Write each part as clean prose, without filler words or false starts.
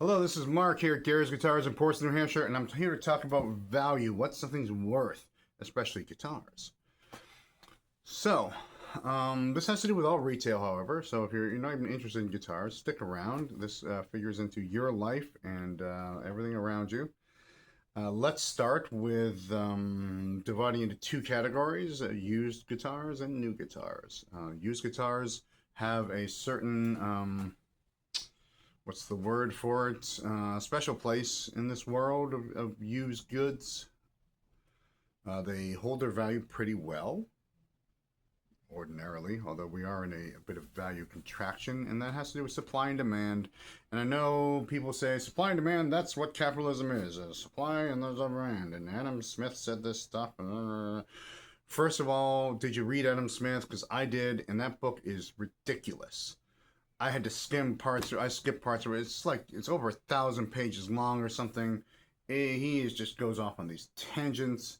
Hello, this is Mark here at Gary's Guitars in Portsmouth, New Hampshire, and I'm here to talk about value, what something's worth, especially guitars. So, this has to do with all retail, however. So if you're not even interested in guitars, stick around. This figures into your life and everything around you. Let's start with dividing into two categories: used guitars and new guitars. Used guitars have a certain what's the word for it? Special place in this world of used goods. They hold their value pretty well, ordinarily, although we are in a bit of value contraction, and that has to do with supply and demand. And I know people say supply and demand, that's what capitalism is, supply and there's a demand. And Adam Smith said this stuff. First of all, did you read Adam Smith? Because I did, and that book is ridiculous. I had to skim parts. I skipped parts of it. It's over 1,000 pages long or something. He just goes off on these tangents.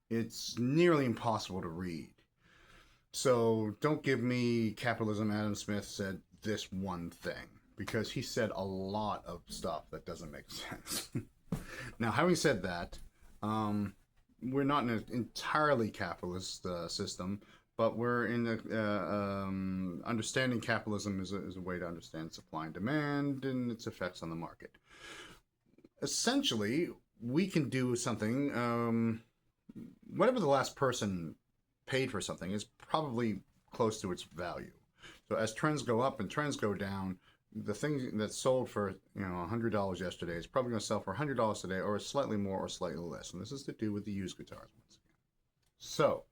It's nearly impossible to read. So don't give me capitalism. Adam Smith said this one thing, because he said a lot of stuff that doesn't make sense. Now, having said that, we're not in an entirely capitalist system. But we're in understanding capitalism is a way to understand supply and demand and its effects on the market. Essentially, we can do something, whatever the last person paid for something is probably close to its value. So as trends go up and trends go down, the thing that sold for $100 yesterday is probably going to sell for $100 today, or slightly more or slightly less. And this is to do with the used guitars once again. So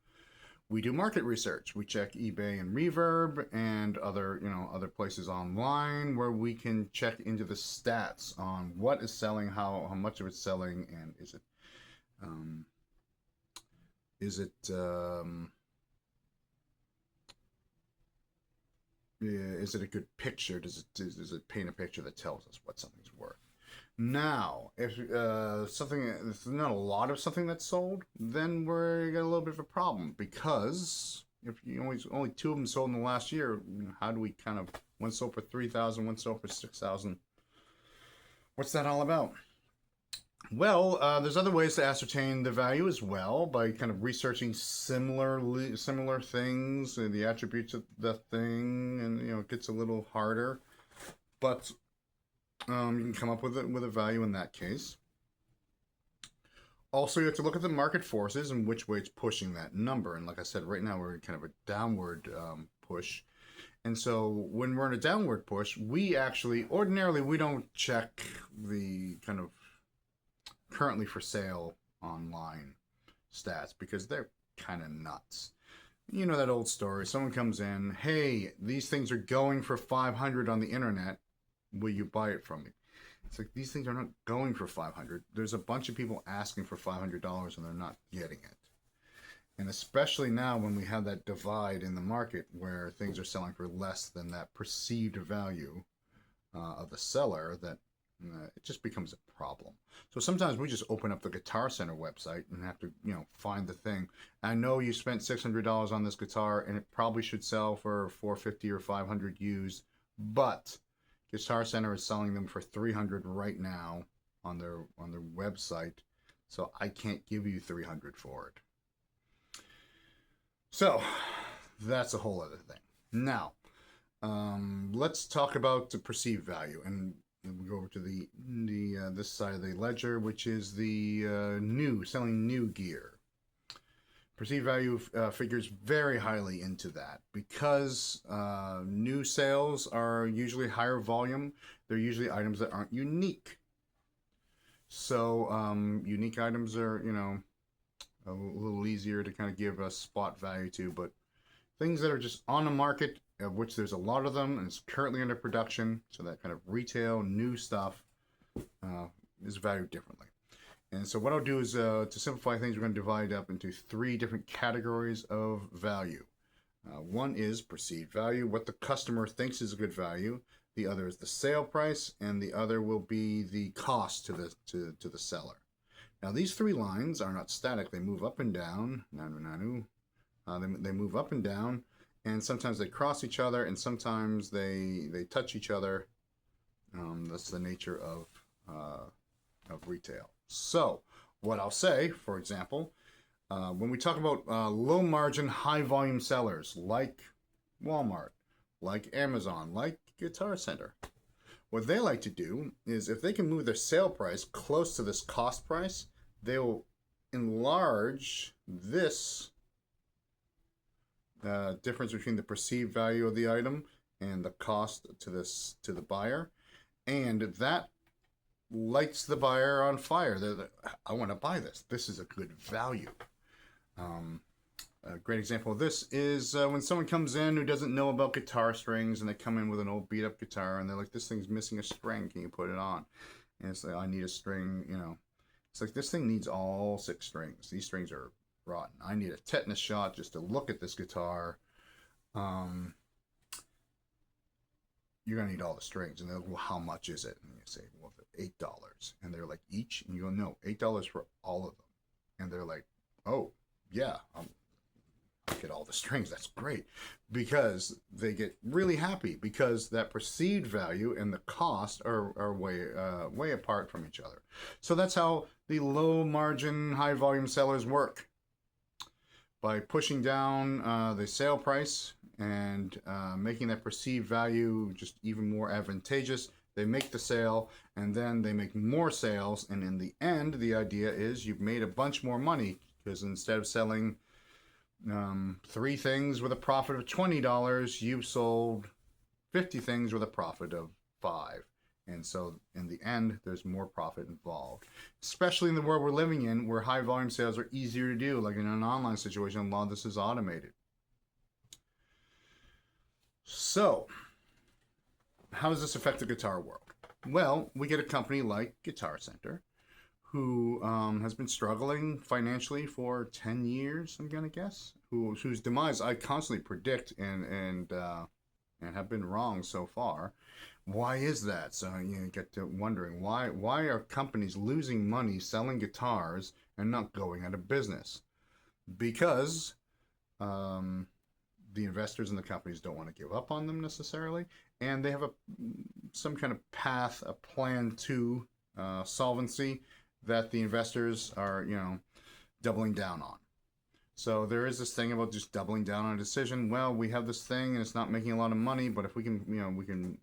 we do market research. We check eBay and Reverb and other places online where we can check into the stats on what is selling, how much of it's selling, and is it a good picture? Does it paint a picture that tells us what something's worth? Now, if if not a lot of something that's sold, then we're got a little bit of a problem, because if you only two of them sold in the last year, how do we one sold for 3,000, one sold for 6,000? What's that all about? Well, there's other ways to ascertain the value as well, by kind of researching similar things, the attributes of the thing, and it gets a little harder, but you can come up with a value in that case. Also, you have to look at the market forces and which way it's pushing that number. And like I said, right now we're in kind of a downward push. And so when we're in a downward push, ordinarily we don't check the kind of currently for sale online stats, because they're kind of nuts. You know that old story. Someone comes in, hey, these things are going for 500 on the internet. Will you buy it from me? It's like, these things are not going for 500. There's a bunch of people asking for $500 and they're not getting it. And especially now when we have that divide in the market where things are selling for less than that perceived value of the seller, that it just becomes a problem. So sometimes we just open up the Guitar Center website and have to, find the thing. I know you spent $600 on this guitar and it probably should sell for $450 or $500 used, but Guitar Center is selling them for $300 right now on their website, so I can't give you $300 for it. So that's a whole other thing. Now, let's talk about the perceived value, and we go over to the this side of the ledger, which is the selling new gear. Perceived value figures very highly into that, because new sales are usually higher volume. They're usually items that aren't unique. So unique items are, a little easier to kind of give a spot value to, but things that are just on the market, of which there's a lot of them and it's currently under production, so that kind of retail new stuff is valued differently. And so what I'll do is, to simplify things, we're going to divide up into three different categories of value. One is perceived value, what the customer thinks is a good value. The other is the sale price, and the other will be the cost to the seller. Now these three lines are not static; they move up and down. They move up and down, and sometimes they cross each other, and sometimes they touch each other. That's the nature of of retail. So, what I'll say, for example, when we talk about low margin, high volume sellers like Walmart, like Amazon, like Guitar Center, what they like to do is if they can move their sale price close to this cost price, they will enlarge this difference between the perceived value of the item and the cost to the buyer, and that lights the buyer on fire. They're like, I want to buy this. This is a good value. A great example of this is when someone comes in who doesn't know about guitar strings, and they come in with an old beat up guitar, and they're like, this thing's missing a string, can you put it on? And it's like, I need a string, it's like, this thing needs all 6 strings. These strings are rotten. I need a tetanus shot just to look at this guitar. You're gonna need all the strings. And they're like, well, how much is it? And you say, well, $8. And they're like, each? And you go, no, $8 for all of them. And they're like, oh yeah, I'll get all the strings. That's great. Because they get really happy because that perceived value and the cost are way apart from each other. So that's how the low margin, high volume sellers work. By pushing down the sale price and making that perceived value just even more advantageous, they make the sale, and then they make more sales, and in the end, the idea is you've made a bunch more money, because instead of selling 3 things with a profit of $20, you've sold 50 things with a profit of $5. And so in the end, there's more profit involved, especially in the world we're living in, where high volume sales are easier to do. Like in an online situation, a lot of this is automated. So how does this affect the guitar world? Well, we get a company like Guitar Center, who has been struggling financially for 10 years, I'm going to guess, whose demise I constantly predict and have been wrong so far. Why is that? So you get to wondering, why are companies losing money selling guitars and not going out of business? Because the investors in the companies don't want to give up on them necessarily, and they have some kind of path, a plan to solvency that the investors are, doubling down on. So there is this thing about just doubling down on a decision. Well, we have this thing and it's not making a lot of money, but if we can, we can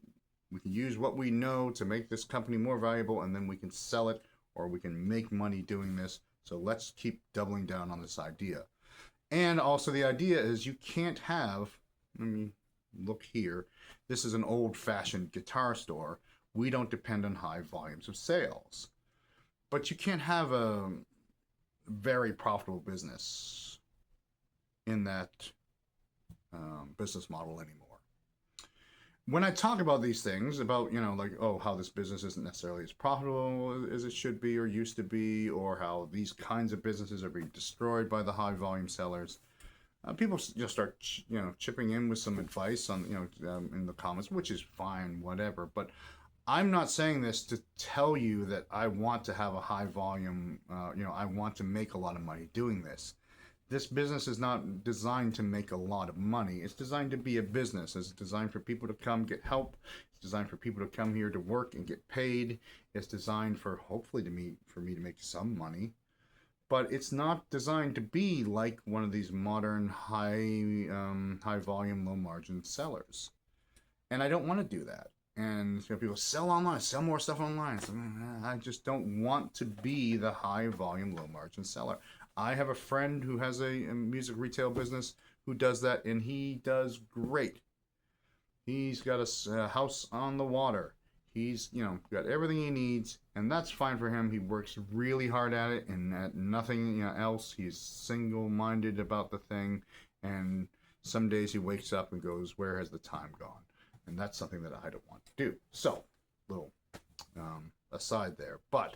use what we know to make this company more valuable, and then we can sell it, or we can make money doing this. So let's keep doubling down on this idea. And also the idea is you can't have, let me look here. This is an old-fashioned guitar store. We don't depend on high volumes of sales. But you can't have a very profitable business in that business model anymore. When I talk about these things, about, like, how this business isn't necessarily as profitable as it should be or used to be, or how these kinds of businesses are being destroyed by the high volume sellers, people just start, chipping in with some advice on, in the comments, which is fine, whatever. But I'm not saying this to tell you that I want to have a high volume, I want to make a lot of money doing this. This business is not designed to make a lot of money. It's designed to be a business. It's designed for people to come get help. It's designed for people to come here to work and get paid. It's designed for, hopefully, for me to make some money. But it's not designed to be like one of these modern high volume, low margin sellers. And I don't want to do that. And people sell online, sell more stuff online. So, I just don't want to be the high volume, low margin seller. I have a friend who has a music retail business who does that, and he does great. He's got a house on the water. He's, got everything he needs, and that's fine for him. He works really hard at it, and at nothing else. He's single-minded about the thing, and some days he wakes up and goes, where has the time gone? And that's something that I don't want to do. So, little aside there. But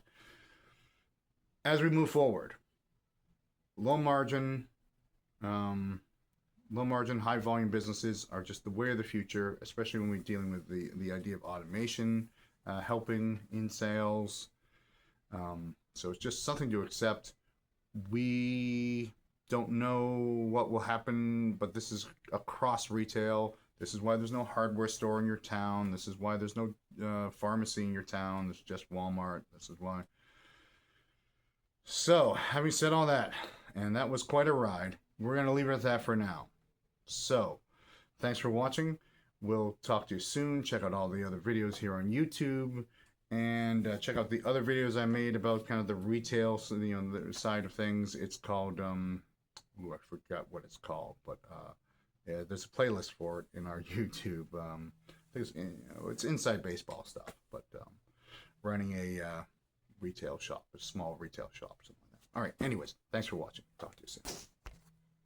as we move forward, low margin, high volume businesses are just the way of the future, especially when we're dealing with the idea of automation, helping in sales. So it's just something to accept. We don't know what will happen, but this is across retail. This is why there's no hardware store in your town. This is why there's no pharmacy in your town. There's just Walmart. This is why. So, having said all that, and that was quite a ride, we're going to leave it at that for now. So, thanks for watching. We'll talk to you soon. Check out all the other videos here on YouTube. And check out the other videos I made about kind of the retail, so, the side of things. It's called, I forgot what it's called, but yeah, there's a playlist for it in our YouTube. I think it's inside baseball stuff, but running a retail shop, a small retail shop, something like that. All right, anyways, thanks for watching. Talk to you soon.